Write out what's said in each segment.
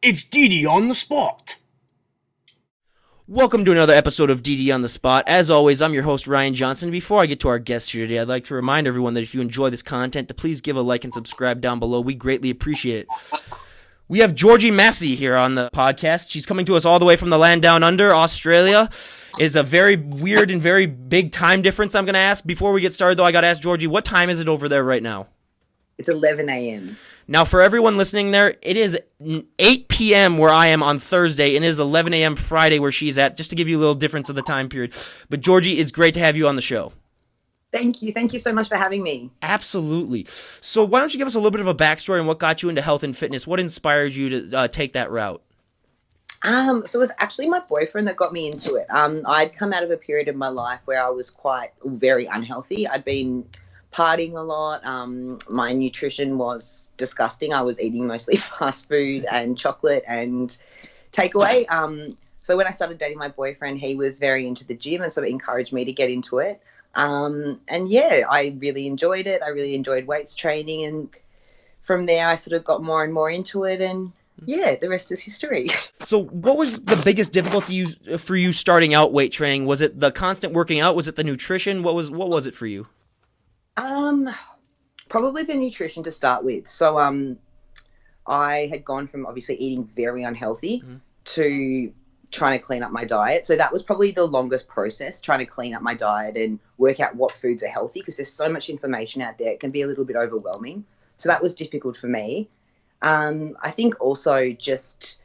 It's Dee Dee on the spot. Welcome to another episode of DD on the Spot. As always, I'm your host, Ryan Johnson. Before I get to our guest here today, I'd like to remind everyone that if you enjoy this content, to please give a like and subscribe down below. We greatly appreciate it. We have Georgie Massey here on the podcast. She's coming to us all the way from the land down under, Australia. It is a very weird and very big time difference I'm going to ask. Before we get started, though, I got to ask Georgie, what time is it over there right now? It's 11 a.m. Now, for everyone listening there, it is 8 p.m. where I am on Thursday, and it is 11 a.m. Friday where she's at, just to give you a little difference of the time period. But, Georgie, it's great to have you on the show. Thank you. Thank you so much for having me. Absolutely. So why don't you give us a little bit of a backstory on what got you into health and fitness? What inspired you to take that route? So it was actually my boyfriend that got me into it. I'd come out of a period of my life where I was very unhealthy. I'd been partying a lot. My nutrition was disgusting. I was eating mostly fast food and chocolate and takeaway. So when I started dating my boyfriend, he was very into the gym and sort of encouraged me to get into it. And yeah, I really enjoyed it. I really enjoyed weights training. And from there, I sort of got more and more into it. And yeah, the rest is history. So what was the biggest difficulty for you starting out weight training? Was it the constant working out? Was it the nutrition? What was it for you? Probably the nutrition to start with. So, I had gone from obviously eating very unhealthy to trying to clean up my diet. So that was probably the longest process, trying to clean up my diet and work out what foods are healthy, because there's so much information out there. It can be a little bit overwhelming. So that was difficult for me. I think also just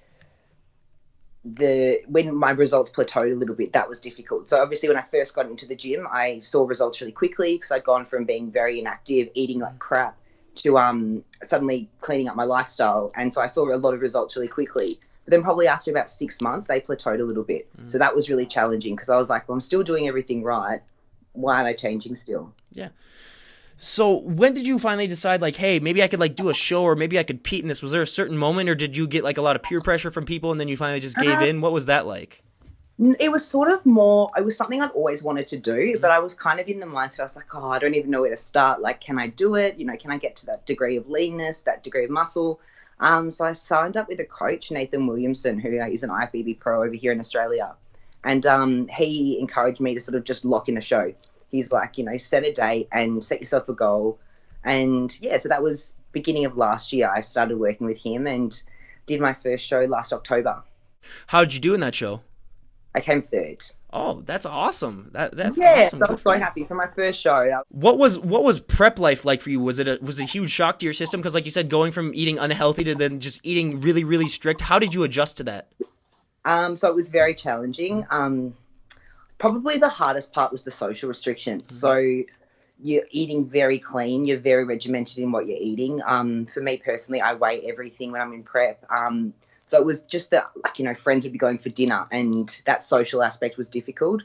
when my results plateaued a little bit, that was difficult. So obviously when I first got into the gym, I saw results really quickly because I'd gone from being very inactive, eating like crap, to suddenly cleaning up my lifestyle. And so I saw a lot of results really quickly. But then probably after about 6 months, they plateaued a little bit. So that was really challenging because I was like, well, I'm still doing everything right. Why aren't I changing still? Yeah. So when did you finally decide, like, hey, maybe I could like do a show, or maybe I could compete in this? Was there a certain moment, or did you get like a lot of peer pressure from people and then you finally just gave in? What was that like? It was sort of more, it was something I'd always wanted to do, but I was kind of in the mindset, I was like, oh, I don't even know where to start. Like, can I do it? You know, can I get to that degree of leanness, that degree of muscle? So I signed up with a coach, Nathan Williamson, who is an IFBB pro over here in Australia. And he encouraged me to sort of just lock in a show. He's like, you know, set a date and set yourself a goal. And yeah, so that was beginning of last year. I started working with him and did my first show last October. How did you do in that show? I came third. Oh, that's awesome. That's yeah, awesome. So I was so happy for my first show. What was prep life like for you? Was it a huge shock to your system? Because like you said, going from eating unhealthy to then just eating really, really strict. How did you adjust to that? So it was very challenging. Probably the hardest part was the social restrictions. So you're eating very clean. You're very regimented in what you're eating. For me personally, I weigh everything when I'm in prep. So it was just that, like, you know, friends would be going for dinner, and that social aspect was difficult.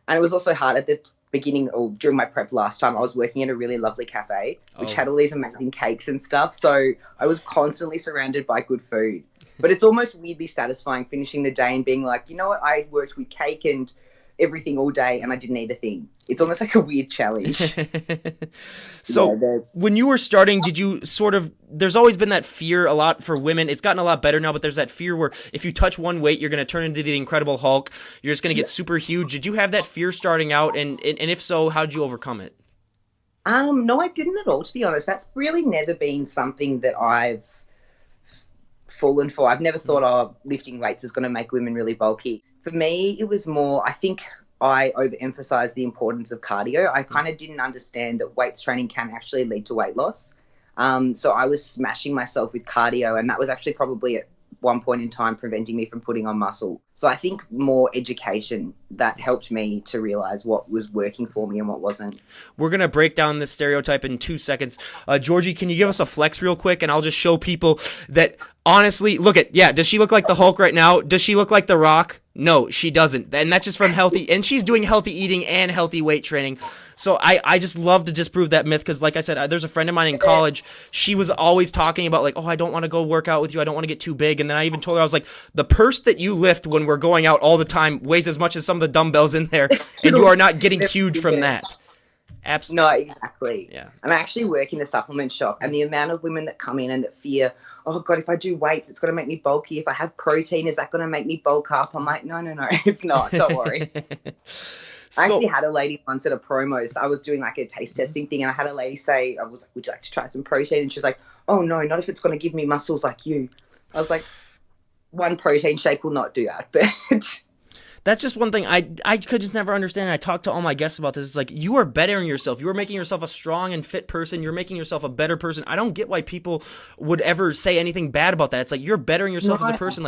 And it was also hard at the beginning, or during my prep last time, I was working at a really lovely cafe, which had all these amazing cakes and stuff. So I was constantly surrounded by good food. But it's almost weirdly satisfying finishing the day and being like, you know what, I worked with cake and everything all day and I didn't eat a thing. It's almost like a weird challenge. So when you were starting, did you sort of, there's always been that fear a lot for women. It's gotten a lot better now, but there's that fear where if you touch one weight, you're going to turn into the Incredible Hulk. You're just going to get super huge. Did you have that fear starting out? And if so, how did you overcome it? No, I didn't at all, to be honest. That's really never been something that I've fallen for. I've never thought, oh, lifting weights is going to make women really bulky. For me, it was more, I think I overemphasized the importance of cardio. I kind of didn't understand that weights training can actually lead to weight loss. So I was smashing myself with cardio, and that was actually probably at one point in time preventing me from putting on muscle. So I think more education that helped me to realize what was working for me and what wasn't. We're going to break down this stereotype in 2 seconds. Georgie, can you give us a flex real quick? And I'll just show people that honestly, does she look like the Hulk right now? Does she look like The Rock? No, she doesn't. And that's just from healthy, and she's doing healthy eating and healthy weight training. So I just love to disprove that myth, because like I said, there's a friend of mine in college. She was always talking about like, oh, I don't want to go work out with you. I don't want to get too big. And then I even told her, I was like, the purse that you lift when we're going out all the time weighs as much as some of the dumbbells in there, and you are not getting huge from that. Absolutely. No, exactly. Yeah. And I actually work in a supplement shop, and the amount of women that come in and that fear, oh God, if I do weights, it's going to make me bulky. If I have protein, is that going to make me bulk up? I'm like, no, it's not. Don't worry. I actually had a lady once at a promo. So I was doing like a taste testing thing, and I had a lady say, I was like, would you like to try some protein? And she was like, oh no, not if it's going to give me muscles like you. I was like, one protein shake will not do that. But that's just one thing I could just never understand. I talk to all my guests about this. It's like, you are bettering yourself. You are making yourself a strong and fit person. You're making yourself a better person. I don't get why people would ever say anything bad about that. It's like, you're bettering yourself as a person.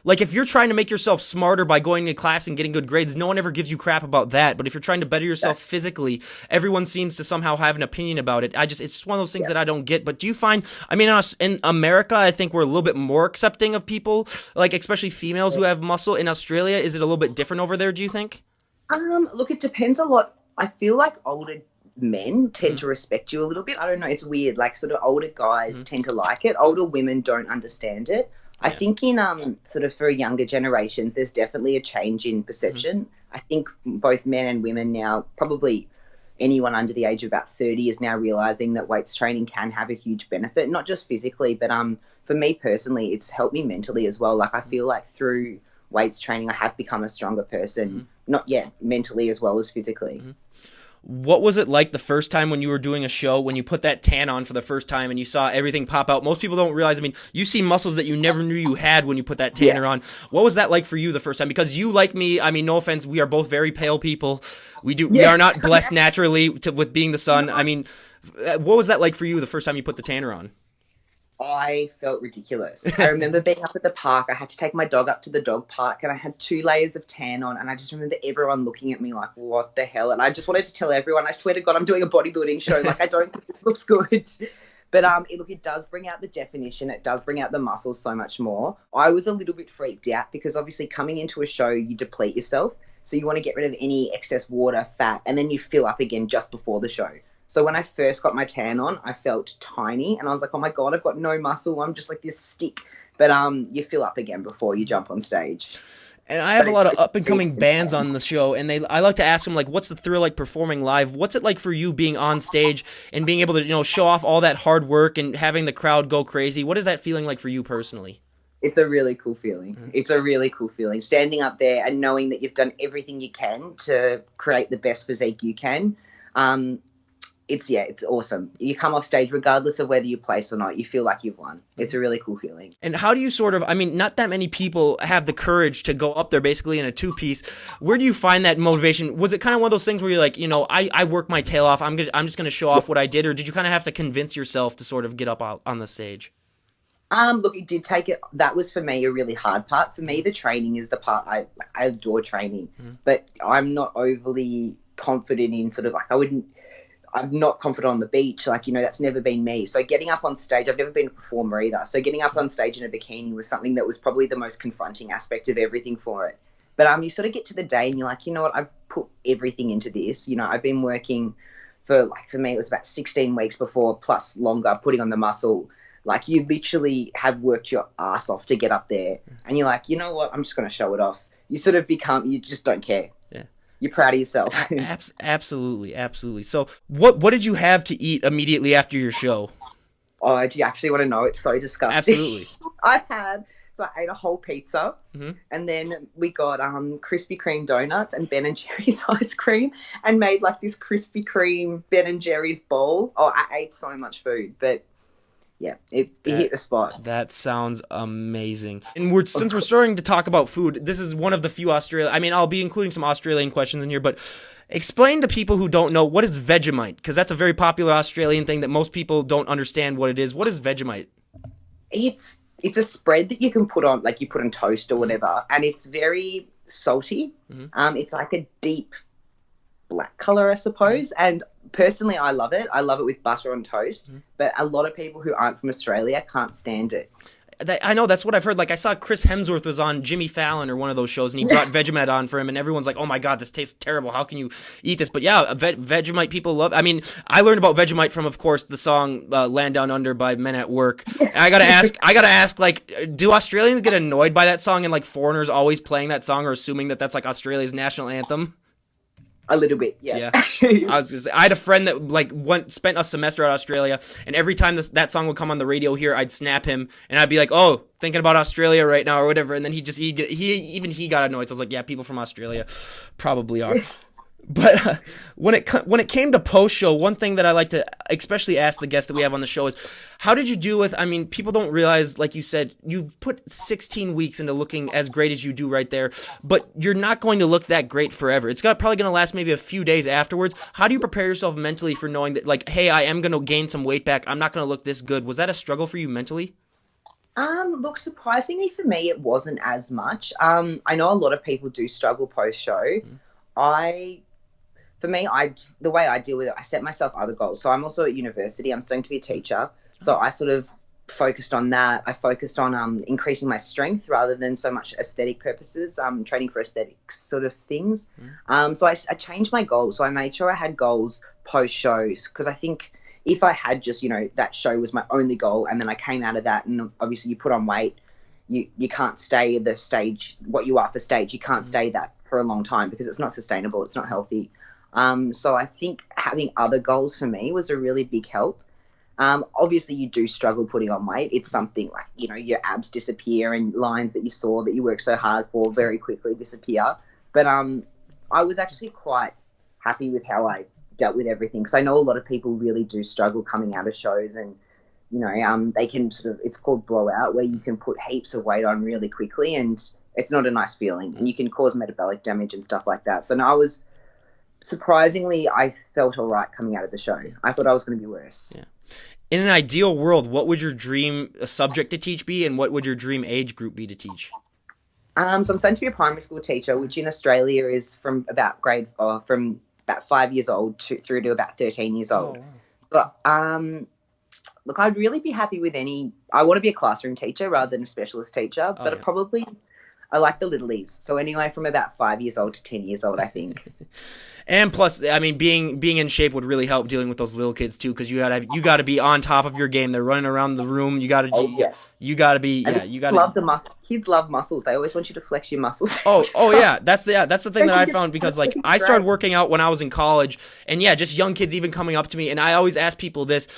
Like if you're trying to make yourself smarter by going to class and getting good grades, no one ever gives you crap about that. But if you're trying to better yourself physically, everyone seems to somehow have an opinion about it. It's just one of those things that I don't get. But do you find, I mean, in America, I think we're a little bit more accepting of people, like especially females who have muscle. In Australia, is it a little bit different over there, do you think? Look, it depends a lot. I feel like older men tend to respect you a little bit. I don't know, it's weird. Like sort of older guys tend to like it. Older women don't understand it. I think in sort of for younger generations, there's definitely a change in perception. I think both men and women now, probably anyone under the age of about 30 is now realizing that weights training can have a huge benefit, not just physically, but for me personally, it's helped me mentally as well. Like I feel like through weights training, I have become a stronger person, not yet mentally as well as physically. What was it like the first time when you were doing a show, when you put that tan on for the first time and you saw everything pop out? Most people don't realize, I mean, you see muscles that you never knew you had when you put that tanner on. What was that like for you the first time? Because you, like me, I mean, no offense, we are both very pale people. We are not blessed naturally with being the sun. I mean, what was that like for you the first time you put the tanner on? I felt ridiculous. I remember being up at the park. I had to take my dog up to the dog park, and I had 2 layers of tan on, and I just remember everyone looking at me like, what the hell? And I just wanted to tell everyone, I swear to God, I'm doing a bodybuilding show. Like, I don't think it looks good. But it does bring out the definition. It does bring out the muscles so much more. I was a little bit freaked out because obviously coming into a show, you deplete yourself. So you want to get rid of any excess water, fat, and then you fill up again just before the show. So when I first got my tan on, I felt tiny, and I was like, oh my God, I've got no muscle. I'm just like this stick. But you fill up again before you jump on stage. And I have a lot of up-and-coming bands on the show, and I like to ask them, like, what's the thrill like performing live? What's it like for you being on stage and being able to, show off all that hard work and having the crowd go crazy? What is that feeling like for you personally? It's a really cool feeling. It's a really cool feeling. Standing up there and knowing that you've done everything you can to create the best physique you can. It's awesome. You come off stage, regardless of whether you place or not, you feel like you've won. It's a really cool feeling. And how do you sort of, I mean, not that many people have the courage to go up there basically in a 2-piece. Where do you find that motivation? Was it kind of one of those things where you're like, I work my tail off, I'm just going to show off what I did, or did you kind of have to convince yourself to sort of get up out on the stage? Look, it did take it. That was for me a really hard part. For me, the training is the part I adore training, but I'm not overly confident in sort of like, I'm not confident on the beach. Like, that's never been me. So getting up on stage, I've never been a performer either. So getting up on stage in a bikini was something that was probably the most confronting aspect of everything for it. But you sort of get to the day and you're like, you know what, I've put everything into this. I've been working for me, it was about 16 weeks before, plus longer, putting on the muscle. Like, you literally have worked your ass off to get up there. And you're like, you know what, I'm just going to show it off. You sort of you just don't care. Yeah. You're proud of yourself. Absolutely. So what did you have to eat immediately after your show? Oh, do you actually want to know? It's so disgusting. Absolutely. I ate a whole pizza, and then we got Krispy Kreme donuts and Ben and Jerry's ice cream, and made like this Krispy Kreme Ben and Jerry's bowl. Oh, I ate so much food, but yeah, it hit the spot. That sounds amazing. And since we're starting to talk about food, this is one of the few I'll be including some Australian questions in here, but explain to people who don't know, what is Vegemite? Because that's a very popular Australian thing that most people don't understand what it is. What is Vegemite? It's a spread that you can put on, like you put on toast or whatever, and it's very salty. It's like a deep black color, I suppose, and personally I love it. I love it with butter on toast, but a lot of people who aren't from Australia can't stand it. I know, that's what I've heard. Like, I saw Chris Hemsworth was on Jimmy Fallon or one of those shows, and he brought Vegemite on for him, and everyone's like, oh my God, this tastes terrible. How can you eat this? But yeah, Vegemite people love. I mean, I learned about Vegemite from, of course, the song Land Down Under by Men at Work. And I gotta ask, like, do Australians get annoyed by that song and like foreigners always playing that song or assuming that that's like Australia's national anthem? A little bit, Yeah. yeah. I was gonna say, I had a friend that like spent a semester at Australia, and every time that song would come on the radio here, I'd snap him, and I'd be like, "Oh, thinking about Australia right now," or whatever, and then he got annoyed. So I was like, "Yeah, people from Australia probably are." But when it came to post show, one thing that I like to especially ask the guests that we have on the show is, how did you do with? I mean, people don't realize, like you said, you've put 16 weeks into looking as great as you do right there, but you're not going to look that great forever. It's probably going to last maybe a few days afterwards. How do you prepare yourself mentally for knowing that, like, hey, I am going to gain some weight back. I'm not going to look this good. Was that a struggle for you mentally? Look, surprisingly for me, it wasn't as much. I know a lot of people do struggle post show. For me, the way I deal with it, I set myself other goals. So I'm also at university. I'm studying to be a teacher. So I sort of focused on that. I focused on increasing my strength rather than so much aesthetic purposes, training for aesthetics sort of things. So I changed my goals. So I made sure I had goals post shows, because I think if I had just, that show was my only goal, and then I came out of that, and obviously you put on weight, you can't stay at the stage, what you are for stage. You can't stay that for a long time because it's not sustainable. It's not healthy. So I think having other goals for me was a really big help. Obviously you do struggle putting on weight. It's something like, your abs disappear and lines that you saw that you worked so hard for very quickly disappear. But I was actually quite happy with how I dealt with everything, because I know a lot of people really do struggle coming out of shows, and they can it's called blowout, where you can put heaps of weight on really quickly, and it's not a nice feeling, and you can cause metabolic damage and stuff like that. So no, surprisingly, I felt all right coming out of the show. I thought I was going to be worse. Yeah. In an ideal world, what would your dream subject to teach be, and what would your dream age group be to teach? So I'm studying to be a primary school teacher, which in Australia is from about 5 years old through to about 13 years old. Oh, wow. But look, I'd really be happy with I want to be a classroom teacher rather than a specialist teacher, but I like the littlies. So anyway, from about 5 years old to 10 years old, I think. And plus, I mean, being in shape would really help dealing with those little kids too, because you gotta be on top of your game. They're running around the room. You gotta be. Love the muscle. Kids love muscles. They always want you to flex your muscles. Yeah. That's the thing that I found, because like I started working out when I was in college, and just young kids even coming up to me, and I always ask people this.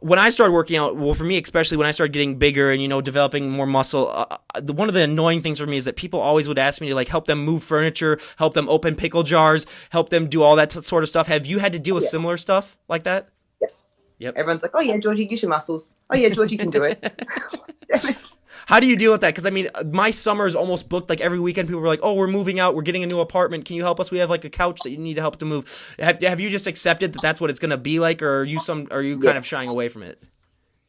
When I started working out, well, for me especially, when I started getting bigger and developing more muscle, one of the annoying things for me is that people always would ask me to like help them move furniture, help them open pickle jars, help them do all that sort of stuff. Have you had to deal with similar stuff like that? Yeah. Yep. Everyone's like, "Oh yeah, Georgie, use your muscles. Oh yeah, Georgie can do it." Damn it. How do you deal with that? Because I mean, my summer is almost booked. Like every weekend, people were like, "Oh, we're moving out. We're getting a new apartment. Can you help us? We have like a couch that you need to help to move." Have you just accepted that that's what it's going to be like, or are you kind of shying away from it?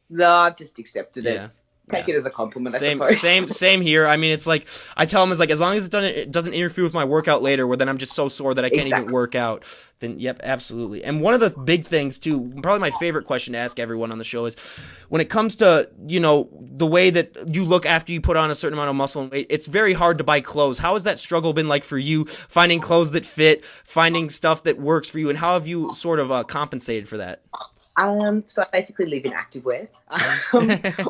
No, I've just accepted it. Take it as a compliment, I suppose. Same here. I mean, it's like, I tell them, it's like, as long as it doesn't interfere with my workout later, where then I'm just so sore that I can't even work out, then yep, absolutely. And one of the big things too, probably my favorite question to ask everyone on the show is, when it comes to, the way that you look after you put on a certain amount of muscle and weight, it's very hard to buy clothes. How has that struggle been like for you, finding clothes that fit, finding stuff that works for you, and how have you sort of compensated for that? So I basically live in activewear.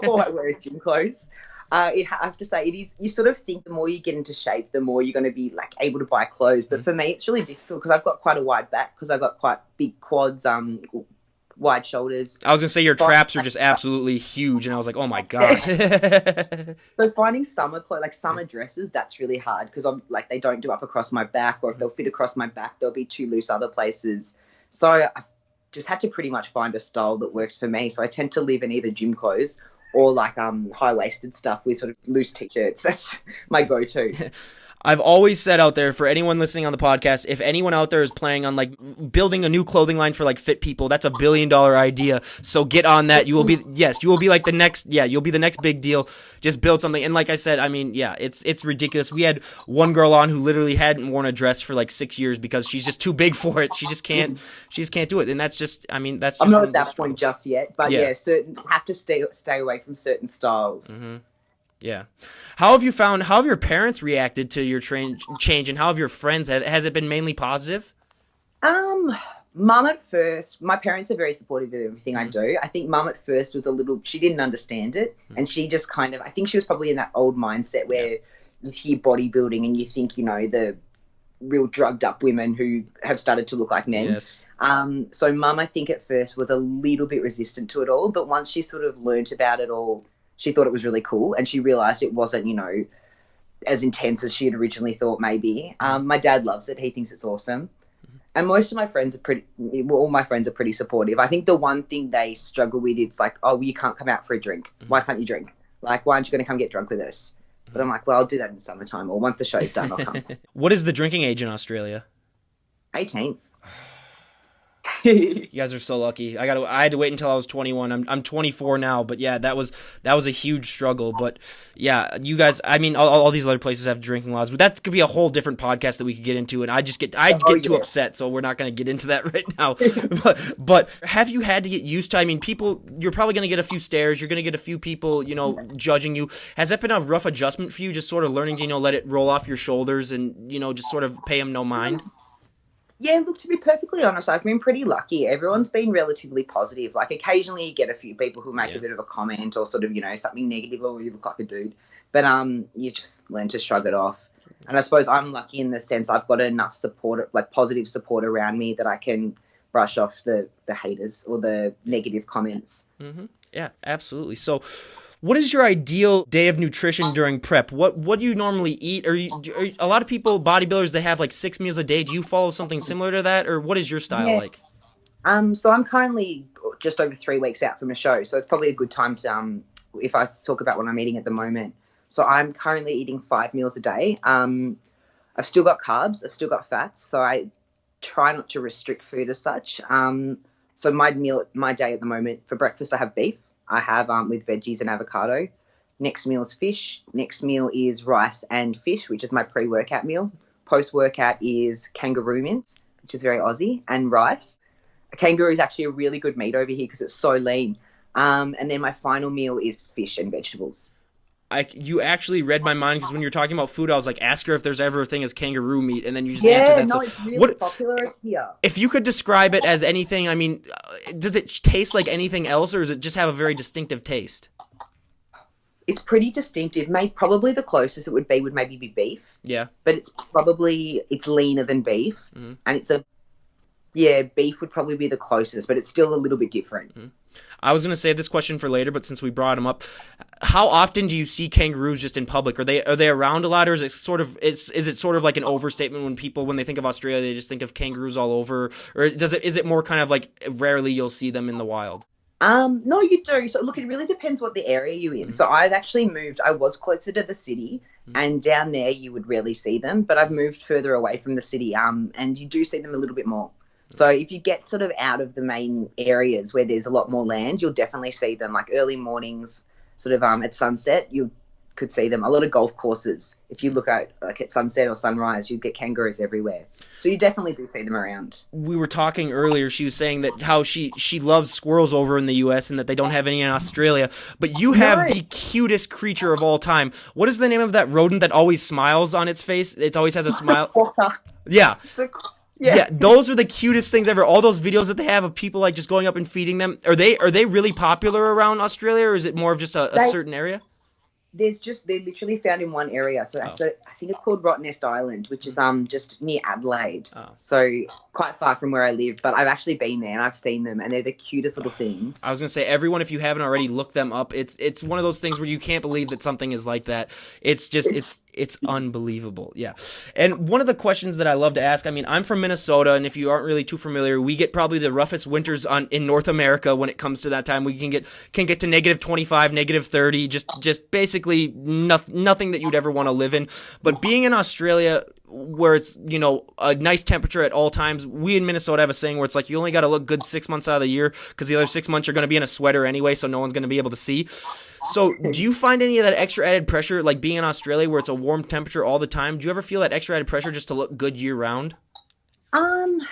All I wear is gym clothes. I have to say, it is, you sort of think the more you get into shape, the more you're going to be like able to buy clothes. But for me, it's really difficult because I've got quite a wide back, because I've got quite big quads, wide shoulders. I was going to say your traps are just absolutely huge, and I was like, oh my God. So finding summer clothes, like summer dresses, that's really hard, because I'm like, they don't do up across my back, or if they'll fit across my back, they'll be too loose other places. So I've just had to pretty much find a style that works for me. So I tend to live in either gym clothes or like high-waisted stuff with sort of loose t-shirts. That's my go-to. I've always said out there, for anyone listening on the podcast, if anyone out there is planning on like building a new clothing line for like fit people, that's $1 billion idea. So get on that. You will be like the next, you'll be the next big deal. Just build something. And like I said, I mean, it's ridiculous. We had one girl on who literally hadn't worn a dress for like 6 years because she's just too big for it. She just can't do it. And that's just, I mean, that's just, I'm not at that point just yet, but have to stay away from certain styles. Mm-hmm. Yeah. How have your parents reacted to your change, and how have your friends, has it been mainly positive? Mum at first, my parents are very supportive of everything I do. I think mum at first was she didn't understand it, and she just I think she was probably in that old mindset where you hear bodybuilding and you think, real drugged up women who have started to look like men. Yes. So mum, I think at first was a little bit resistant to it all, but once she sort of learnt about it all, she thought it was really cool, and she realised it wasn't, as intense as she had originally thought maybe. My dad loves it. He thinks it's awesome. And most of my friends all my friends are pretty supportive. I think the one thing they struggle with, it's like, oh, well, you can't come out for a drink. Why can't you drink? Like, why aren't you going to come get drunk with us? But I'm like, well, I'll do that in the summertime, or once the show's done, I'll come. What is the drinking age in Australia? 18. You guys are so lucky. I had to wait until I was 21. I'm 24 now, but yeah, that was a huge struggle. But yeah, you guys, I mean, all these other places have drinking laws, but that could be a whole different podcast that we could get into. And I'd get too upset, so we're not going to get into that right now. but have you had to get used to? I mean, you're probably going to get a few stares. You're going to get a few people, judging you. Has that been a rough adjustment for you? Just sort of learning to, let it roll off your shoulders and just sort of pay them no mind. Yeah, look, to be perfectly honest, I've been pretty lucky. Everyone's been relatively positive. Like, occasionally you get a few people who make a bit of a comment or sort of, something negative, or you look like a dude. But you just learn to shrug it off. And I suppose I'm lucky in the sense I've got enough support, like positive support around me, that I can brush off the haters or the negative comments. Mm-hmm. Yeah, absolutely. So what is your ideal day of nutrition during prep? What do you normally eat? Are a lot of people, bodybuilders, they have like 6 meals a day. Do you follow something similar to that, or what is your style like? So I'm currently just over 3 weeks out from a show, so it's probably a good time to, if I talk about what I'm eating at the moment. So I'm currently eating 5 meals a day. I've still got carbs, I've still got fats, so I try not to restrict food as such. So my day at the moment, for breakfast I have beef. I have with veggies and avocado. Next meal is fish. Next meal is rice and fish, which is my pre-workout meal. Post-workout is kangaroo mince, which is very Aussie, and rice. A kangaroo is actually a really good meat over here because it's so lean. And then my final meal is fish and vegetables. You actually read my mind, because when you're talking about food, I was like, ask her if there's ever a thing as kangaroo meat, and then you just answered that. No, it's really popular here. If you could describe it as anything, I mean, does it taste like anything else, or does it just have a very distinctive taste? It's pretty distinctive. Probably the closest it would maybe be beef. Yeah. But it's leaner than beef, and beef would probably be the closest, but it's still a little bit different. Mm-hmm. I was going to save this question for later, but since we brought them up, how often do you see kangaroos just in public? Are they around a lot, or is it sort of like an overstatement when they think of Australia, they just think of kangaroos all over, or is it more kind of like rarely you'll see them in the wild? No, you do. So look, it really depends what the area you're in. Mm-hmm. So I've actually moved. I was closer to the city, and down there you would rarely see them, but I've moved further away from the city, and you do see them a little bit more. So if you get sort of out of the main areas where there's a lot more land, you'll definitely see them, like early mornings, sort of at sunset. You could see them. A lot of golf courses, if you look at like at sunset or sunrise, you get kangaroos everywhere. So you definitely do see them around. We were talking earlier. She was saying that how she loves squirrels over in the U.S. and that they don't have any in Australia. But you have the cutest creature of all time. What is the name of that rodent that always smiles on its face? It always has a smile. Yeah. Yeah, those are the cutest things ever. All those videos that they have of people like just going up and feeding them. Are they really popular around Australia, or is it more of just a certain area? They're literally found in one area. So I think it's called Rottnest Island, which is just near Adelaide. Oh. So quite far from where I live. But I've actually been there and I've seen them, and they're the cutest little things. I was gonna say, everyone, if you haven't already, look them up. It's one of those things where you can't believe that something is like that. It's unbelievable. Yeah. And one of the questions that I love to ask, I mean, I'm from Minnesota, and if you aren't really too familiar, we get probably the roughest winters in North America when it comes to that time. We can get to negative 25, negative 30, just basically nothing that you'd ever want to live in. But being in Australia, where it's a nice temperature at all times, we in Minnesota have a saying where it's like you only got to look good 6 months out of the year, because the other 6 months you're going to be in a sweater anyway, so no one's going to be able to see. So do you find any of that extra added pressure, like being in Australia where it's a warm temperature all the time? Do you ever feel that extra added pressure just to look good year round? Look,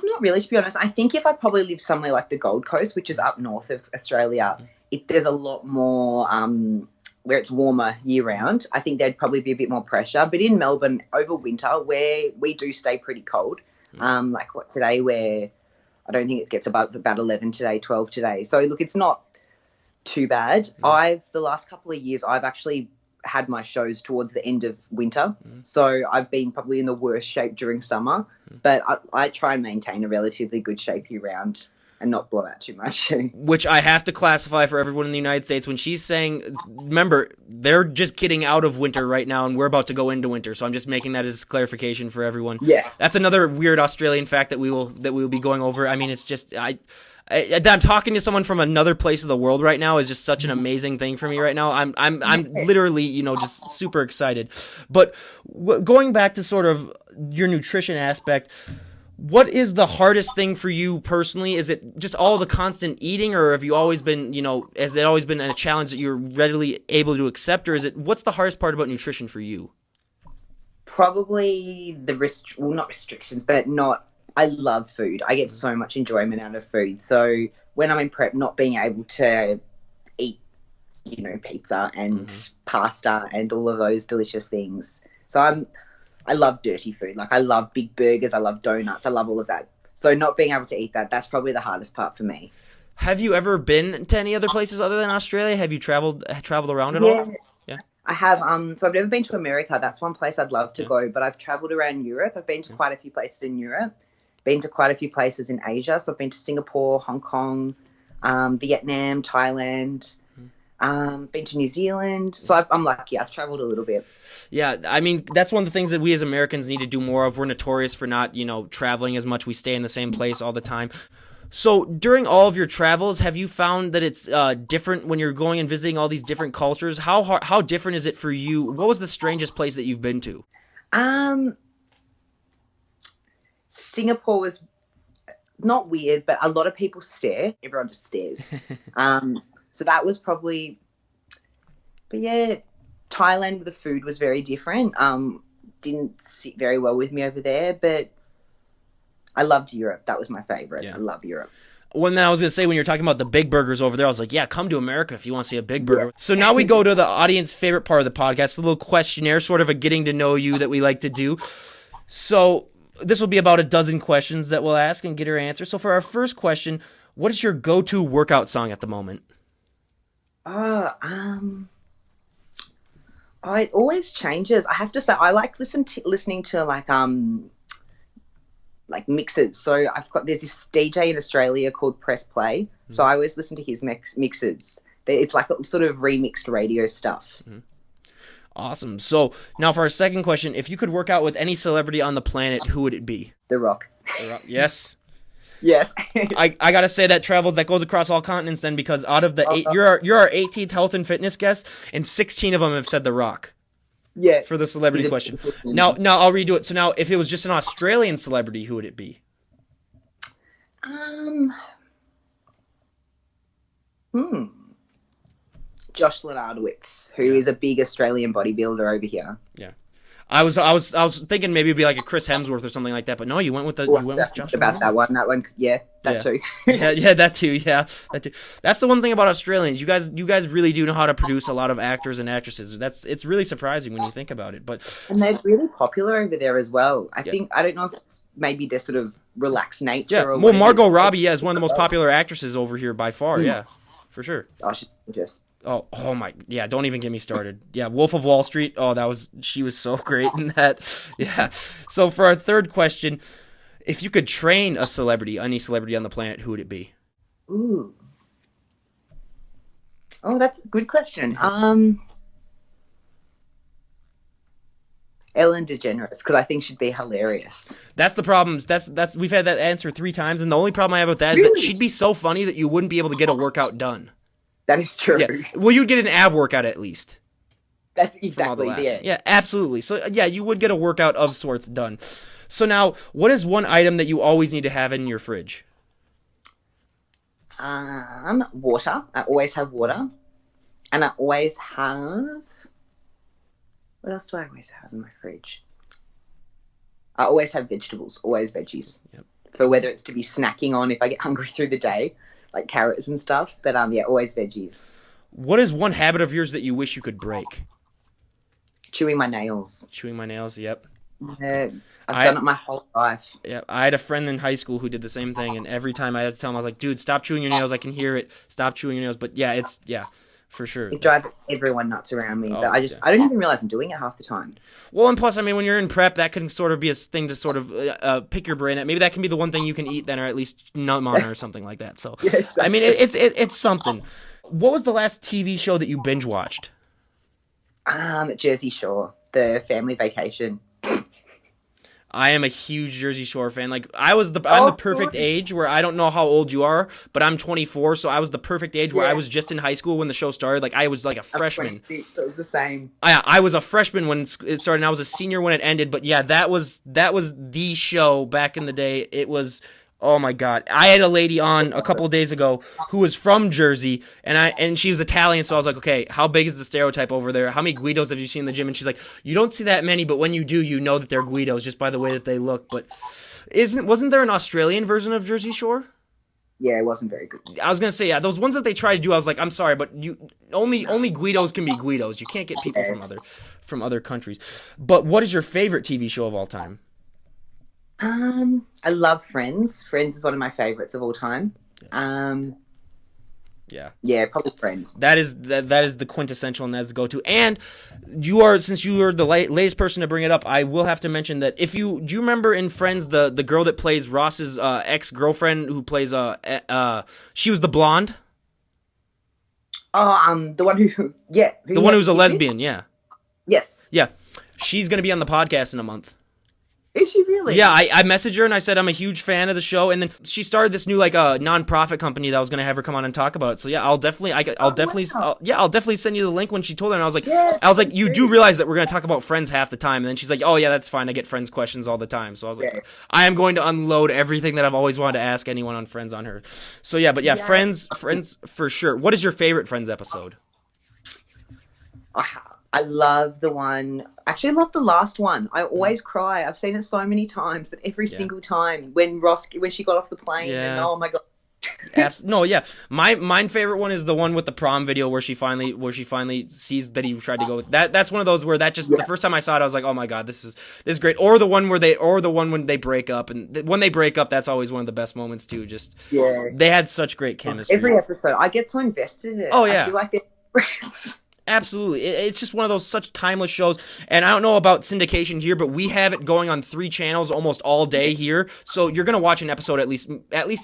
not really, to be honest. I think if I probably lived somewhere like the Gold Coast, which is up north of Australia, there's a lot more where it's warmer year round. I think there'd probably be a bit more pressure. But in Melbourne, over winter, where we do stay pretty cold, like what today, where I don't think it gets about 11 today, 12 today. So look, it's not too bad. The last couple of years, I've actually had my shows towards the end of winter. So I've been probably in the worst shape during summer, but I try and maintain a relatively good shape year round and not blow out too much. Which I have to classify for everyone in the United States. When she's saying, remember, they're just getting out of winter right now, and we're about to go into winter. So I'm just making that as clarification for everyone. Yes. That's another weird Australian fact that we will be going over. I mean, it's just I'm talking to someone from another place of the world right now is just such an amazing thing for me right now. I'm literally, just super excited. But going back to sort of your nutrition aspect, what is the hardest thing for you personally? Is it just all the constant eating, or have you always been, has it always been a challenge that you're readily able to accept, or what's the hardest part about nutrition for you? Probably not restrictions, but I love food. I get so much enjoyment out of food. So when I'm in prep, not being able to eat, pizza and pasta and all of those delicious things. So I love dirty food. Like, I love big burgers. I love donuts. I love all of that. So not being able to eat that's probably the hardest part for me. Have you ever been to any other places other than Australia? Have you traveled around at all? Yeah. I have. So I've never been to America. That's one place I'd love to go, but I've traveled around Europe. I've been to quite a few places in Europe, been to quite a few places in Asia. So I've been to Singapore, Hong Kong, Vietnam, Thailand, been to New Zealand. So I'm lucky. I've traveled a little bit. Yeah, I mean, that's one of the things that we as Americans need to do more of. We're notorious for not, traveling as much. We stay in the same place all the time. So during all of your travels, have you found that it's different when you're going and visiting all these different cultures? How different is it for you? What was the strangest place that you've been to? Singapore was not weird, but a lot of people stare. Everyone just stares. So that was probably, but yeah, Thailand, the food was very different. Didn't sit very well with me over there, but I loved Europe. That was my favorite. Yeah. I love Europe. When I was going to say, when you're talking about the big burgers over there, I was like, yeah, come to America if you want to see a big burger. Yeah. So now we go to the audience favorite part of the podcast, a little questionnaire, sort of a getting to know you that we like to do. So this will be about a dozen questions that we'll ask and get her answer. So for our first question, what is your go-to workout song at the moment? It always changes. I have to say, I like listening to like mixes. So there's this DJ in Australia called Press Play. Mm-hmm. So I always listen to his mixes. It's like a sort of remixed radio stuff. Mm-hmm. Awesome. So now for our second question, if you could work out with any celebrity on the planet, who would it be? The Rock. Yes. Yes. I gotta say that goes across all continents then, because out of the you're our 18th health and fitness guest, and 16 of them have said The Rock. Yeah. For the celebrity question. Now I'll redo it. So now, if it was just an Australian celebrity, who would it be? Josh Lenardowitz, who is a big Australian bodybuilder over here. Yeah. I was thinking maybe it'd be like a Chris Hemsworth or something like that, but no, you went with Josh. About that one. That one, yeah, that too. yeah, that too. Yeah, that too. That's the one thing about Australians. You guys really do know how to produce a lot of actors and actresses. It's really surprising when you think about it. And they're really popular over there as well. I don't know if it's maybe their sort of relaxed nature. Yeah, well, Margot Robbie is one of the most popular actresses over here by far. Yeah, for sure. Oh, she's gorgeous. Oh my, yeah, don't even get me started. Yeah, Wolf of Wall Street, she was so great in that. Yeah. So for our third question, if you could train any celebrity on the planet, who would it be? Ooh. Oh, that's a good question. Ellen DeGeneres, because I think she'd be hilarious. That's the problem. That's we've had that answer 3 times, and the only problem I have with that is that she'd be so funny that you wouldn't be able to get a workout done. That is true. Yeah. Well, you'd get an ab workout at least. That's exactly the Yeah, absolutely. So, yeah, you would get a workout of sorts done. So now, what is one item that you always need to have in your fridge? Water. I always have water. And I always have... What else do I always have in my fridge? I always have vegetables. Always veggies. Yep. For whether it's to be snacking on if I get hungry through the day, like carrots and stuff. But, always veggies. What is one habit of yours that you wish you could break? Chewing my nails. Chewing my nails, yep. Yeah, I've done it my whole life. Yeah, I had a friend in high school who did the same thing, and every time I had to tell him, I was like, dude, stop chewing your nails. I can hear it. Stop chewing your nails. But, yeah, For sure. It drives everyone nuts around me, Oh, but I don't even realize I'm doing it half the time. Well, and plus, I mean, when you're in prep, that can sort of be a thing to sort of pick your brain at. Maybe that can be the one thing you can eat then, or at least numb on or something like that. So, Yeah, exactly. I mean, it's something. What was the last TV show that you binge watched? Jersey Shore, the family vacation. I am a huge Jersey Shore fan. Like I'm the perfect age where I don't know how old you are, but I'm 24, so I was the perfect age where I was just in high school when the show started. Like I was like a freshman. It was the same. I was a freshman when it started, and I was a senior when it ended. But yeah, that was the show back in the day. It was. Oh my God! I had a lady on a couple of days ago who was from Jersey, and she was Italian. So I was like, okay, how big is the stereotype over there? How many Guidos have you seen in the gym? And she's like, you don't see that many, but when you do, you know that they're Guidos just by the way that they look. But wasn't there an Australian version of Jersey Shore? Yeah, it wasn't very good. I was gonna say those ones that they try to do. I was like, I'm sorry, but you only Guidos can be Guidos. You can't get people from other countries. But what is your favorite TV show of all time? I love Friends. Friends is one of my favorites of all time. Yeah, probably Friends. That is the quintessential, and that's the go-to. And since you are the latest person to bring it up, I will have to mention that do you remember in Friends the girl that plays Ross's ex-girlfriend who plays she was the blonde? Oh, the one who the one who's a lesbian, yeah. Yes. Yeah. She's going to be on the podcast in a month. Is she really? Yeah, I messaged her and I said I'm a huge fan of the show, and then she started this new non-profit company that I was gonna have her come on and talk about it. So yeah, I'll definitely send you the link when she told her. And I was like, you do realize that we're gonna talk about Friends half the time? And then she's like, oh yeah, that's fine. I get Friends questions all the time. So I was like, I am going to unload everything that I've always wanted to ask anyone on Friends on her. So yeah, but yeah, Friends for sure. What is your favorite Friends episode? I love the one. Actually, I love the last one. I always cry. I've seen it so many times, but every single time when she got off the plane, and oh my God. No, yeah. My favorite one is the one with the prom video where she finally sees that he tried to go with that. That's one of those where the first time I saw it, I was like, oh my God, this is great. Or the one when they break up, and when they break up, that's always one of the best moments too. They had such great chemistry. Every episode, I get so invested in it. Oh yeah, I feel like they're friends. Absolutely. It's just one of those such timeless shows. And I don't know about syndication here, but we have it going on 3 channels almost all day here. So you're going to watch an episode, at least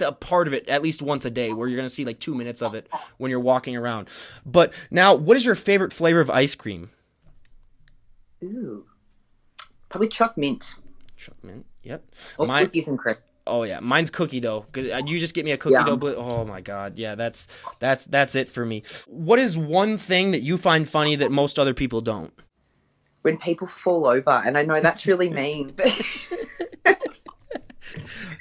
a part of it, at least once a day, where you're going to see like 2 minutes of it when you're walking around. But now, what is your favorite flavor of ice cream? Ooh. Probably choc mint. Choc mint, yep. Or cookies and cream. Oh yeah, mine's cookie dough. You just get me a cookie dough, but oh my God, yeah, that's it for me. What is one thing that you find funny that most other people don't? When people fall over, and I know that's really mean, but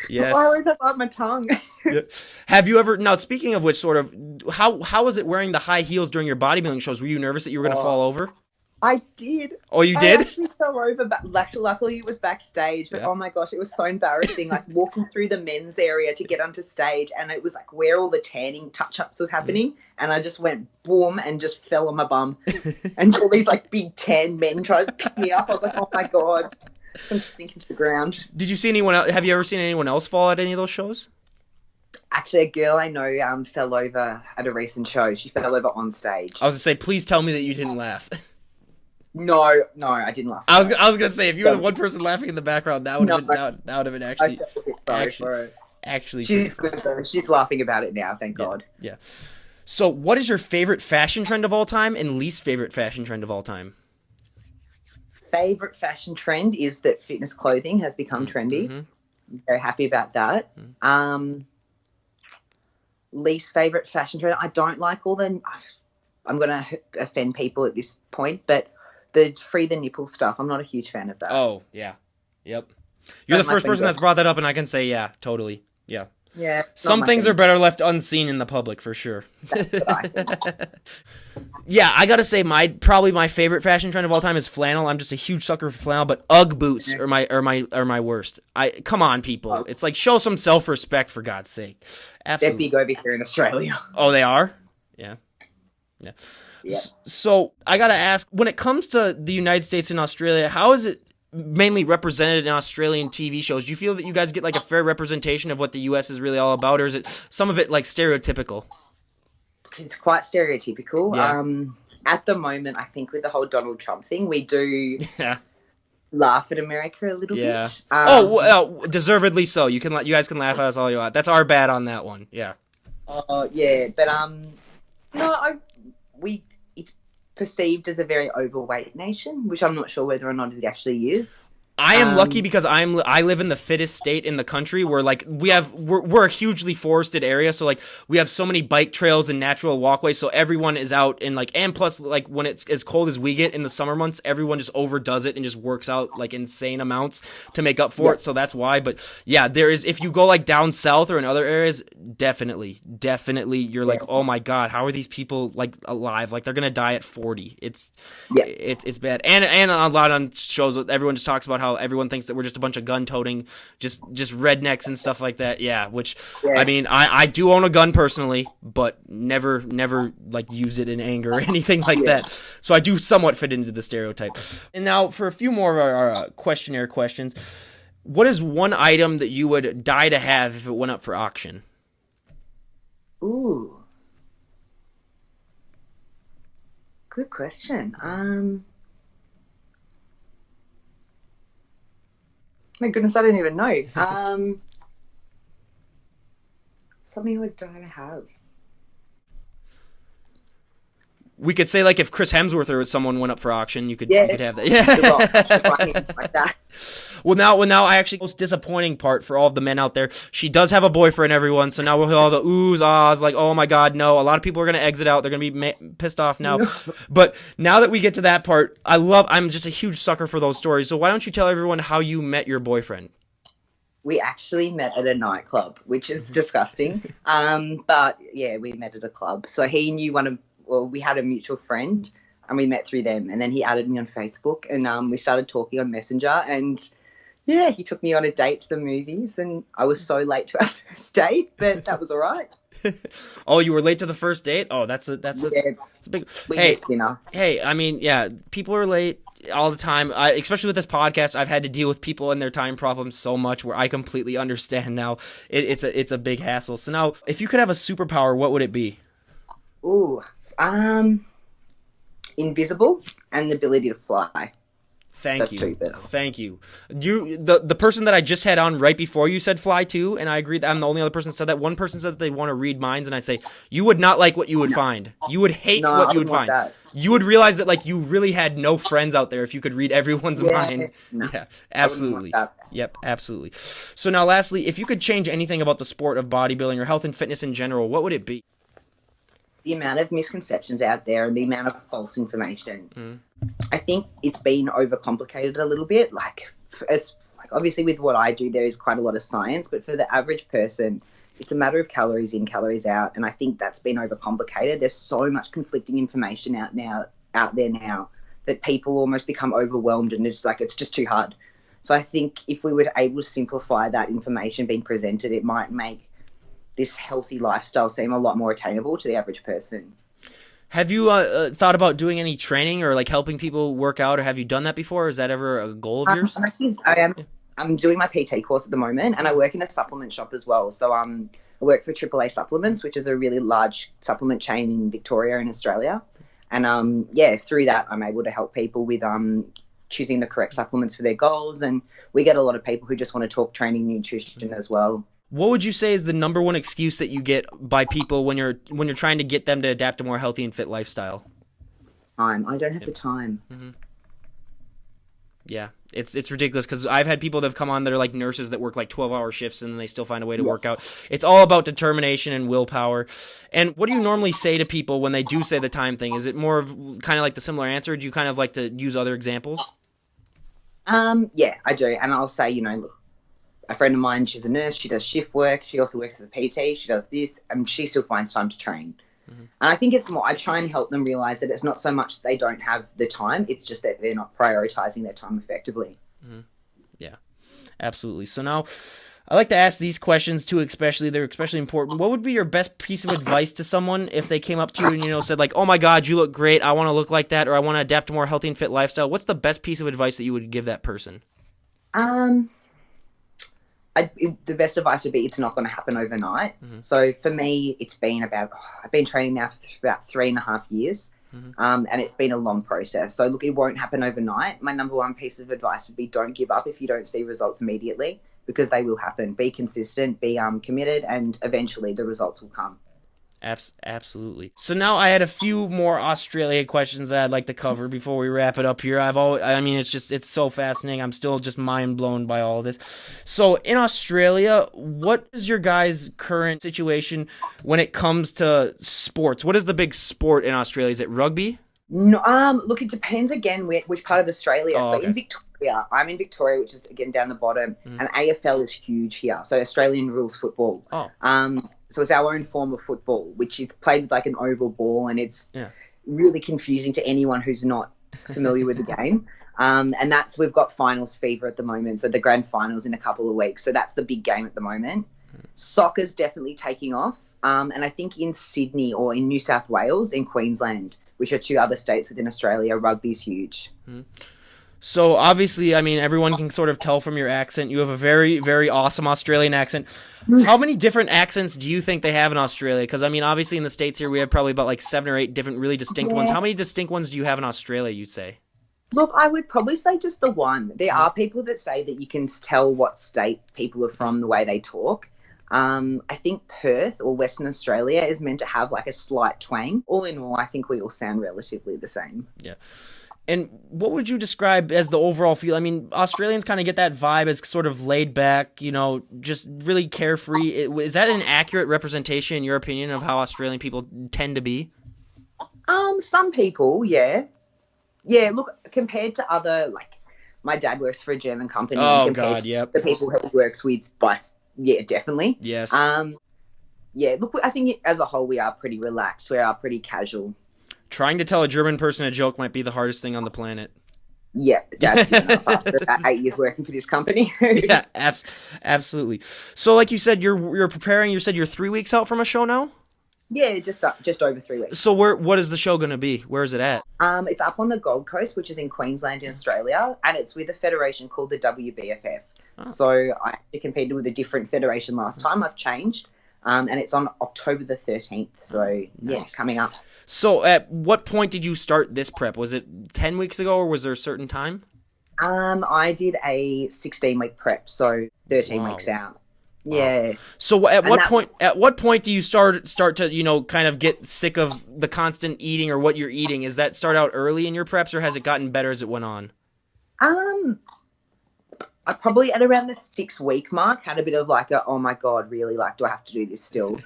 yes, I always have on my tongue. Yeah. Have you ever? Now, speaking of which, sort of, how was it wearing the high heels during your bodybuilding shows? Were you nervous that you were going to fall over? I did. Oh, you did? I actually fell over, but luckily it was backstage. But oh my gosh, it was so embarrassing. Like walking through the men's area to get onto stage, and it was like where all the tanning touch-ups was happening, and I just went boom and just fell on my bum, and all these like big tan men tried to pick me up. I was like, oh my God, I'm sinking to the ground. Did you see anyone else? Have you ever seen anyone else fall at any of those shows? Actually, a girl I know fell over at a recent show. She fell over on stage. I was gonna say, please tell me that you didn't laugh. No, I didn't laugh. I was gonna say, if you were the one person laughing in the background, that would have been actually. She's good though. She's laughing about it now. Thank God. Yeah. So, what is your favorite fashion trend of all time and least favorite fashion trend of all time? Favorite fashion trend is that fitness clothing has become trendy. I'm very happy about that. Least favorite fashion trend. I don't like all the. I'm gonna offend people at this point, but the free the nipple stuff, I'm not a huge fan of that. Oh, yeah. Yep. You're the first person that's brought that up, and I can say, yeah, totally. Yeah. Yeah. Some things are better left unseen in the public, for sure. That's what I think. Yeah, I gotta say, probably my favorite fashion trend of all time is flannel. I'm just a huge sucker for flannel, but UGG boots are my worst. Come on, people. It's like, show some self-respect, for God's sake. Absolutely. They're big over here in Australia. Oh, they are? Yeah. Yeah. Yeah. So I gotta ask, when it comes to the United States and Australia, how is it mainly represented in Australian TV shows? Do you feel that you guys get like a fair representation of what the U.S. is really all about, or is it some of it like stereotypical? it's quite stereotypical. Yeah. At the moment, I think with the whole Donald Trump thing, we do Yeah. laugh at America a little Yeah. bit. Deservedly so. You guys can laugh at us all you want. That's our bad on that one. Yeah. Yeah, but no, it's perceived as a very overweight nation, which I'm not sure whether or not it actually is. I am lucky because I live in the fittest state in the country where like we're a hugely forested area, so like we have so many bike trails and natural walkways, so everyone is out and like, and plus like when it's as cold as we get in the summer months, everyone just overdoes it and just works out like insane amounts to make up for it. So that's why. But yeah, there is, if you go like down south or in other areas, definitely you're like, oh my god, how are these people like alive? Like they're gonna die at 40. It's bad. And a lot on shows everyone just talks about how everyone thinks that we're just a bunch of gun-toting, just rednecks and stuff like that. Yeah, which, I mean, I do own a gun personally, but never like use it in anger or anything like that. So I do somewhat fit into the stereotype. And now for a few more of our questionnaire questions, what is one item that you would die to have if it went up for auction? Ooh, good question. My goodness, I don't even know. Something I would die to have. We could say like if Chris Hemsworth or someone went up for auction, you could have that. Yeah. Like that. Well, now I actually, most disappointing part for all of the men out there, she does have a boyfriend, everyone. So now we'll hear all the oohs, ahs, like, oh my god, no. A lot of people are gonna exit out. They're gonna be pissed off now. No. But now that we get to that part, I'm just a huge sucker for those stories. So why don't you tell everyone how you met your boyfriend? We actually met at a nightclub, which is disgusting. But yeah, we met at a club. So he knew we had a mutual friend and we met through them. And then he added me on Facebook and we started talking on Messenger. And yeah, he took me on a date to the movies and I was so late to our first date, but that was all right. Oh, you were late to the first date? Oh, that's a big... Hey, I mean, yeah, people are late all the time. Especially with this podcast, I've had to deal with people and their time problems so much where I completely understand now. It's a big hassle. So now, if you could have a superpower, what would it be? Ooh, invisible and the ability to fly. Thank you. The person that I just had on right before you said fly too, and I agree that I'm the only other person that said that. One person said that they want to read minds, and I'd say you would not like what you would find. You would hate what you would find. You would realize that like you really had no friends out there if you could read everyone's mind. No, yeah, absolutely. Yep, absolutely. So now, lastly, if you could change anything about the sport of bodybuilding or health and fitness in general, what would it be? The amount of misconceptions out there and the amount of false information. I think it's been overcomplicated a little bit. Like obviously with what I do, there is quite a lot of science, but for the average person, it's a matter of calories in, calories out. And I think that's been overcomplicated. There's so much conflicting information out there now that people almost become overwhelmed and it's just too hard. So I think if we were able to simplify that information being presented, it might make this healthy lifestyle seem a lot more attainable to the average person. Have you thought about doing any training or like helping people work out, or have you done that before? Is that ever a goal of yours? I'm doing my PT course at the moment, and I work in a supplement shop as well. So I work for AAA Supplements, which is a really large supplement chain in Victoria in Australia. And through that, I'm able to help people with choosing the correct supplements for their goals. And we get a lot of people who just want to talk training, nutrition as well. What would you say is the number one excuse that you get by people when you're trying to get them to adapt a more healthy and fit lifestyle? Time. I don't have the time. Mm-hmm. Yeah, it's ridiculous because I've had people that have come on that are like nurses that work like 12-hour shifts and they still find a way to work out. It's all about determination and willpower. And what do you normally say to people when they do say the time thing? Is it more of kind of like the similar answer? Or do you kind of like to use other examples? Yeah, I do. And I'll say, look, a friend of mine, she's a nurse, she does shift work, she also works as a PT, she does this, and she still finds time to train. Mm-hmm. And I think it's more, I try and help them realize that it's not so much they don't have the time, it's just that they're not prioritizing their time effectively. Mm-hmm. Yeah, absolutely. So now, I like to ask these questions too, they're especially important. What would be your best piece of advice to someone if they came up to you and, said like, oh my God, you look great, I want to look like that, or I want to adapt a more healthy and fit lifestyle? What's the best piece of advice that you would give that person? The best advice would be it's not going to happen overnight. Mm-hmm. So for me, I've been training now for about 3.5 years. Mm-hmm. And it's been a long process. So look, it won't happen overnight. My number one piece of advice would be don't give up if you don't see results immediately, because they will happen. Be consistent, be committed, and eventually the results will come. Absolutely. So now I had a few more Australia questions that I'd like to cover before we wrap it up here. It's so fascinating. I'm still just mind blown by all of this. So in Australia, what is your guys' current situation when it comes to sports? What is the big sport in Australia? Is it rugby? No, look, it depends again which part of Australia. Oh, so okay. in Victoria, I'm in Victoria, which is again down the bottom, and AFL is huge here. So Australian rules football. Oh. So it's our own form of football, which is played with like an oval ball, and it's really confusing to anyone who's not familiar with the game. And we've got finals fever at the moment. So the grand finals in a couple of weeks. So that's the big game at the moment. Soccer's definitely taking off. And I think in Sydney or in New South Wales, in Queensland, which are 2 other states within Australia, rugby's huge. So obviously, I mean, everyone can sort of tell from your accent. You have a very, very awesome Australian accent. How many different accents do you think they have in Australia? Because, I mean, obviously in the States here, we have probably about like 7 or 8 different really distinct ones. How many distinct ones do you have in Australia, you'd say? Look, I would probably say just the one. There are people that say that you can tell what state people are from the way they talk. I think Perth or Western Australia is meant to have like a slight twang. All in all, I think we all sound relatively the same. Yeah. And what would you describe as the overall feel? I mean, Australians kind of get that vibe as sort of laid back, just really carefree. Is that an accurate representation, in your opinion, of how Australian people tend to be? Some people, yeah. Yeah, look, compared to other, like, my dad works for a German company. Oh, compared God, yep. to the people he works with, definitely. Yes. Yeah, look, I think as a whole we are pretty relaxed. We are pretty casual. Trying to tell a German person a joke might be the hardest thing on the planet. Yeah, definitely. After about 8 years working for this company. Yeah, absolutely. So like you said, you're preparing, you said you're 3 weeks out from a show now? Yeah, just over 3 weeks. So what is the show going to be? Where is it at? It's up on the Gold Coast, which is in Queensland in Australia, and it's with a federation called the WBFF. Oh. So I actually competed with a different federation last time. I've changed. And it's on October the 13th. So, nice. Coming up. So at what point did you start this prep? Was it 10 weeks ago or was there a certain time? I did a 16-week prep, so 13 weeks out. Wow. Yeah. So at what point do you start to, kind of get sick of the constant eating or what you're eating? Is that start out early in your preps or has it gotten better as it went on? I probably at around the 6-week mark had a bit of like oh my God, really, like, do I have to do this still?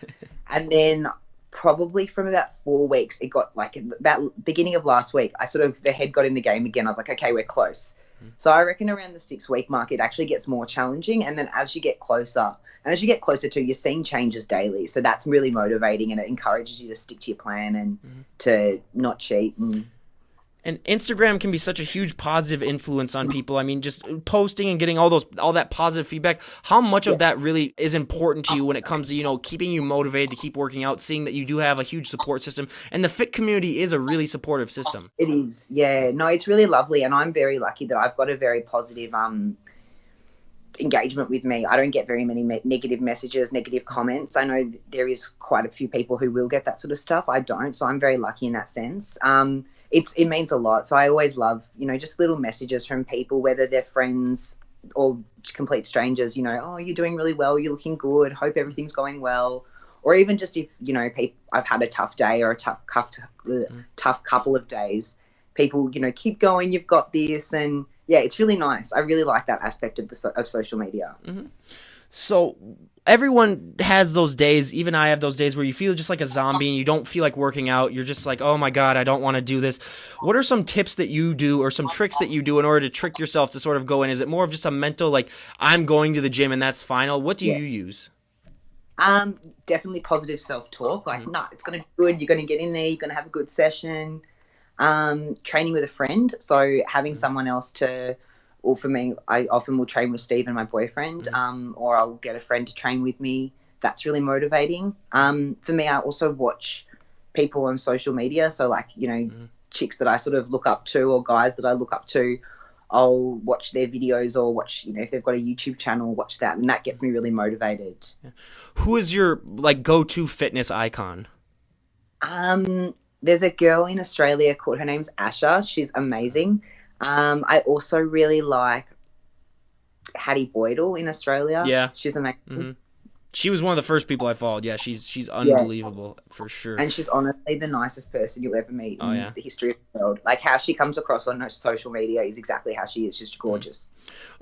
And then probably from about 4 weeks, it got like about beginning of last week, the head got in the game again. I was like, okay, we're close. So I reckon around the 6-week mark, it actually gets more challenging. And then as you get closer to, you're seeing changes daily. So that's really motivating and it encourages you to stick to your plan and to not cheat. And Instagram can be such a huge positive influence on people. I mean, just posting and getting all that positive feedback. How much of that really is important to you when it comes to, keeping you motivated to keep working out, seeing that you do have a huge support system, and the fit community is a really supportive system. It is, yeah. No, it's really lovely, and I'm very lucky that I've got a very positive engagement with me. I don't get very many negative messages, negative comments. I know there is quite a few people who will get that sort of stuff. I don't, so I'm very lucky in that sense. It means a lot. So I always love, just little messages from people, whether they're friends or complete strangers, oh, you're doing really well, you're looking good, hope everything's going well. Or even just if, I've had a tough day or a tough couple of days, people, keep going, you've got this. And yeah, it's really nice. I really like that aspect of social media. Mm-hmm. So everyone has those days, even I have those days where you feel just like a zombie and you don't feel like working out. You're just like, oh my God, I don't want to do this. What are some tips that you do or some tricks that you do in order to trick yourself to sort of go in? Is it more of just a mental, like, I'm going to the gym and that's final? What do you use? Definitely positive self-talk. Like, no, it's going to be good. You're going to get in there. You're going to have a good session. Training with a friend. So having someone else or for me, I often will train with Steve and my boyfriend, or I'll get a friend to train with me. That's really motivating. For me, I also watch people on social media. So like, chicks that I sort of look up to or guys that I look up to I'll watch their videos or watch, if they've got a YouTube channel, watch that, and that gets me really motivated. Who is your like go-to fitness icon? There's a girl in Australia her name's Asha. She's amazing. I also really like Hattie Boydell in Australia. Yeah. She's amazing. Mm-hmm. She was one of the first people I followed. Yeah, she's unbelievable for sure. And she's honestly the nicest person you'll ever meet in the history of the world. Like how she comes across on her social media is exactly how she is. She's gorgeous.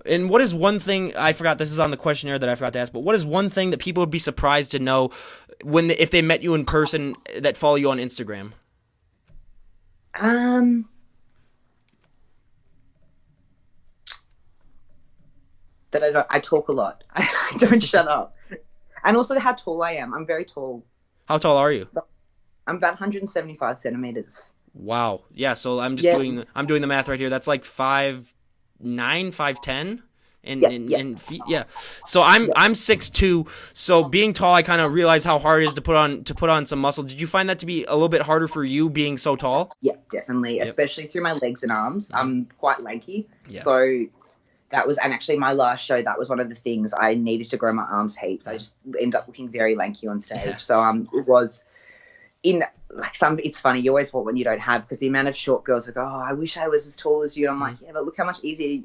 And what is one thing I forgot? This is on the questionnaire that I forgot to ask. But what is one thing that people would be surprised to know if they met you in person that follow you on Instagram? That I talk a lot. I don't shut up. And also how tall I am. I'm very tall. How tall are you? So I'm about 175 centimeters. Wow. Yeah. So I'm just doing the math right here. That's like 5'9", 5'10". In feet. Yeah. So I'm 6'2". So being tall, I kind of realize how hard it is to put on some muscle. Did you find that to be a little bit harder for you being so tall? Yeah, definitely. Yep. Especially through my legs and arms. I'm quite lanky. Yeah. So and actually my last show, that was one of the things I needed to grow my arms heaps. I just ended up looking very lanky on stage. Yeah. So it was it's funny, you always want when you don't have, because the amount of short girls go, I wish I was as tall as you. And I'm like, yeah, but look how much easier,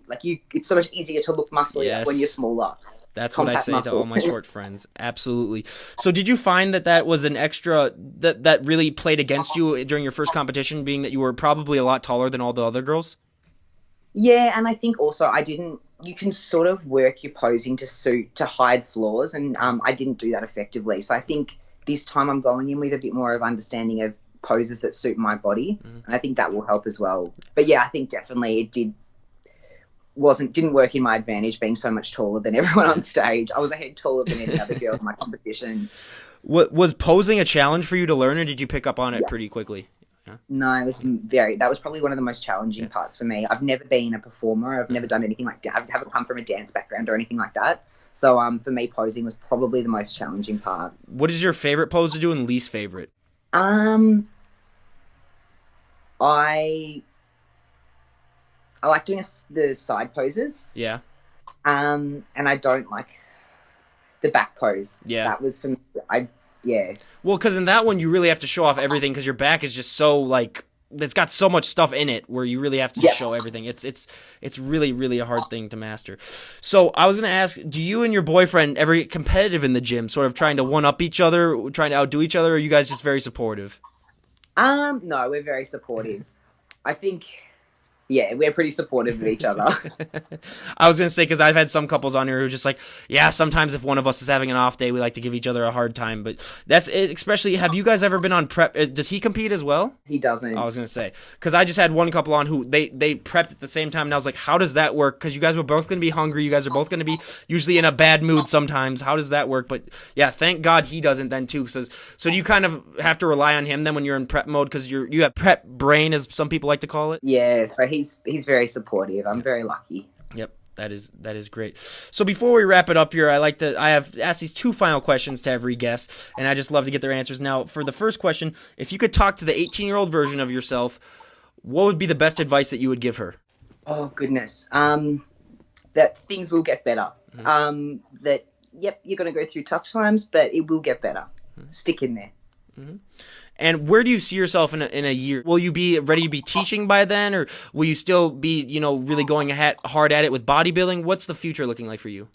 it's so much easier to look muscly when you're smaller. That's what I say to all my short friends. Absolutely. So did you find that was an extra that really played against you during your first competition, being that you were probably a lot taller than all the other girls? Yeah, and I think also you can sort of work your posing to hide flaws, and I didn't do that effectively. So I think this time I'm going in with a bit more of understanding of poses that suit my body, and I think that will help as well. But yeah, I think definitely it didn't work in my advantage being so much taller than everyone on stage. I was a head taller than any other girl in my competition. Was posing a challenge for you to learn, or did you pick up on it pretty quickly? Yeah. No, it was that was probably one of the most challenging parts for me. I've never been a performer. I've never done anything like that. I haven't come from a dance background or anything like that. So for me, posing was probably the most challenging part. What is your favorite pose to do and least favorite? I like doing the side poses. Yeah. And I don't like the back pose. Yeah. That was for me. Yeah. Well, because in that one, you really have to show off everything because your back is just so, it's got so much stuff in it where you really have to show everything. It's really, really a hard thing to master. So I was going to ask, do you and your boyfriend ever get competitive in the gym, sort of trying to one-up each other, trying to outdo each other, or are you guys just very supportive? No, we're very supportive. I think... Yeah, we're pretty supportive of each other. I was going to say, because I've had some couples on here who are just like, yeah, sometimes if one of us is having an off day, we like to give each other a hard time. But that's it. Especially, have you guys ever been on prep? Does he compete as well? He doesn't. I was going to say, because I just had one couple on who they prepped at the same time. And I was like, how does that work? Because you guys were both going to be hungry. You guys are both going to be usually in a bad mood sometimes. How does that work? But yeah, thank God he doesn't then too. So do you kind of have to rely on him then when you're in prep mode? Because you have prep brain, as some people like to call it? Yeah, so he's very supportive. I'm very lucky. Yep, that is great. So before we wrap it up here, I have asked these two final questions to every guest, and I just love to get their answers. Now, for the first question, if you could talk to the 18-year-old version of yourself, what would be the best advice that you would give her? Oh goodness, that things will get better. That you're going to go through tough times, but it will get better. Stick in there. And where do you see yourself in a year? Will you be ready to be teaching by then, or will you still be, really going hard at it with bodybuilding? What's the future looking like for you?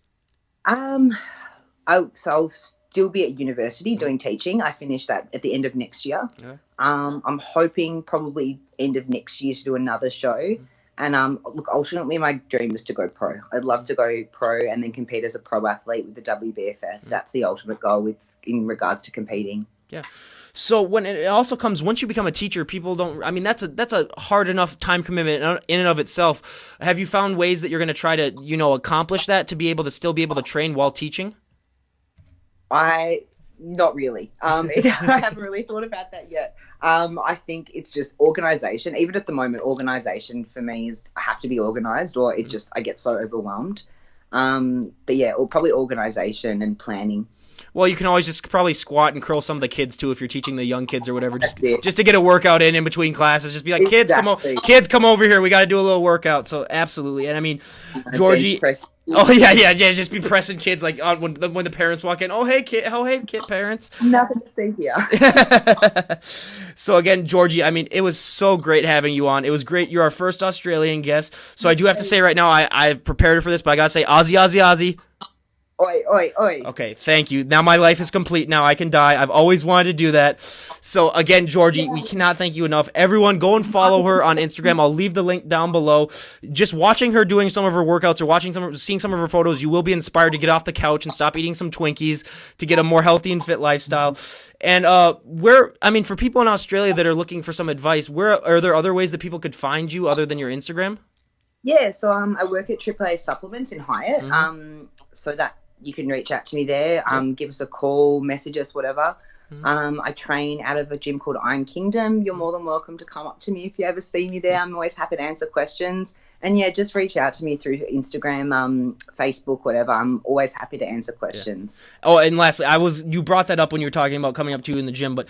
I'll still be at university doing teaching. I finish that at the end of next year. Okay. I'm hoping probably end of next year to do another show. And look, ultimately my dream is to go pro. I'd love to go pro and then compete as a pro athlete with the WBFF. That's the ultimate goal in regards to competing. Yeah. So when it also comes, once you become a teacher, people don't, that's a hard enough time commitment in and of itself. Have you found ways that you're going to try to, accomplish that to be able to still be able to train while teaching? Not really. I haven't really thought about that yet. I think it's just organization. Even at the moment, organization for me is I have to be organized or I get so overwhelmed. But yeah, or probably organization and planning. Well, you can always just probably squat and curl some of the kids too if you're teaching the young kids or whatever, just That's it. just to get a workout in between classes. Just be like, Exactly. kids, come over here. We got to do a little workout. So absolutely, and I mean, Georgie. Bench press. Oh yeah. Just be pressing kids like when the parents walk in. Oh hey kid, parents. Nothing to see here. So again, Georgie, I mean, it was so great having you on. It was great. You're our first Australian guest. So I do have to say right now, I prepared her for this, but I gotta say, Aussie, Aussie, Aussie. Oi, oi, oi. Okay, thank you. Now my life is complete. Now I can die. I've always wanted to do that. So again, Georgie, we cannot thank you enough. Everyone, go and follow her on Instagram. I'll leave the link down below. Just watching her doing some of her workouts or seeing some of her photos, you will be inspired to get off the couch and stop eating some Twinkies to get a more healthy and fit lifestyle. And for people in Australia that are looking for some advice, where are there other ways that people could find you other than your Instagram? Yeah, so I work at AAA Supplements in Hyatt. So that you can reach out to me there. Give us a call, message us, whatever. I train out of a gym called Iron Kingdom. You're more than welcome to come up to me if you ever see me there. I'm always happy to answer questions. And yeah, just reach out to me through Instagram, Facebook, whatever. I'm always happy to answer questions. Yeah. Oh, and lastly, you brought that up when you were talking about coming up to you in the gym, but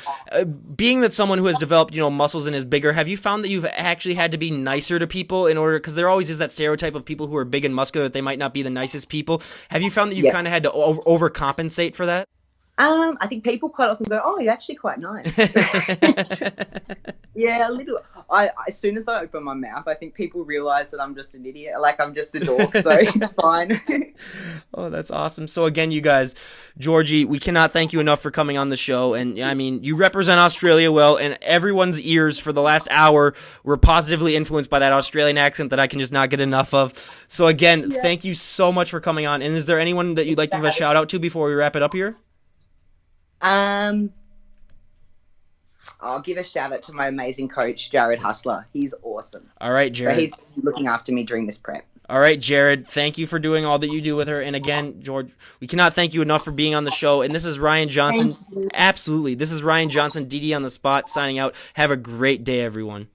being that someone who has developed, muscles and is bigger, have you found that you've actually had to be nicer to people in order, because there always is that stereotype of people who are big and muscular that they might not be the nicest people. Have you found that you've kind of had to overcompensate for that? I think people quite often go, "Oh, you're actually quite nice." Yeah, a little. As soon as I open my mouth, I think people realize that I'm just an idiot, like I'm just a dork. So it's fine. Oh, that's awesome. So again, you guys, Georgie, we cannot thank you enough for coming on the show. And I mean, you represent Australia well, and everyone's ears for the last hour were positively influenced by that Australian accent that I can just not get enough of. So again, thank you so much for coming on. And is there anyone that you'd like to give a shout out to before we wrap it up here? I'll give a shout out to my amazing coach, Jared Hustler. He's awesome. All right, Jared. So he's looking after me during this prep. All right, Jared, thank you for doing all that you do with her. And again, George, we cannot thank you enough for being on the show. And this is Ryan Johnson. Absolutely. This is Ryan Johnson, DD on the spot, signing out. Have a great day, everyone.